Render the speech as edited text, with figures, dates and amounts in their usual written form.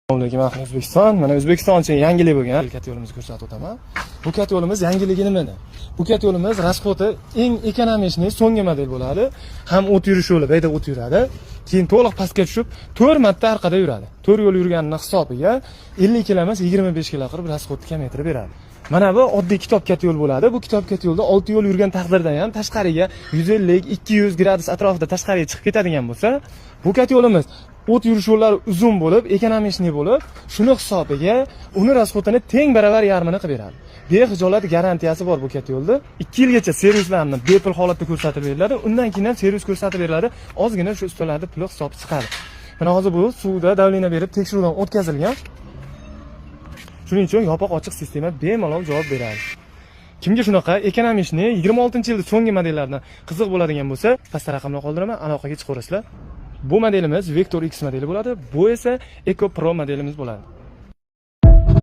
Assalomu alaykum ahli O'zbekiston. Mana O'zbekiston uchun yangilik bo'lgan kat yo'limizni ko'rsatib o'taman. Bu kat yo'limiz yangiligi nimada? Bu kat yo'limiz rasxoti eng ekonomik so'nggi model bo'ladi. Ham o't yurish yo'li, bu yerda o't yuradi. Keyin to'liq pastga tushib 4 marta orqada yuradi. 4 yo'l yurganining hisobiga 50 km emas 25 km qilib rasxotni kamaytirib beradi. Mana bu oddiy kitob kat yo'l bo'ladi. Bu kitob kat yo'lda 6 yo'l yurgan taqdirda ham tashqariga 150-200 gradus atrofida tashqariga chiqib ketadigan bo'lsa, bu kat yo'limiz o't yurish yo'llari uzun bo'lib, ekonomik bo'lib, shuni hisobiga uni rasxotini teng baravar yarmini qilib beradi. Bexijolat garantiyasi bor bu kat yo'lda. 2 yilgacha servislarni bepul holatda ko'rsatib beriladi. Undan keyin ham servis ko'rsatib beriladi. Ozgina shu ustalarda pul hisobi chiqadi. Mana hozir bu suvda davleniya berib tekshiruvdan o'tkazilgan. Shuning uchun yopiq ochiq sistema bemalol javob beradi. Kimga shunaqa ekonomikni 26-yilda so'nggi modellardan qiziq bo'ladigan bo'lsa, pastda raqamlar qoldiraman, aloqaga chiqaverasizlar. Bu modelimiz Vector X modeli bo'ladi. Bu esa Eco Pro modelimiz bo'ladi.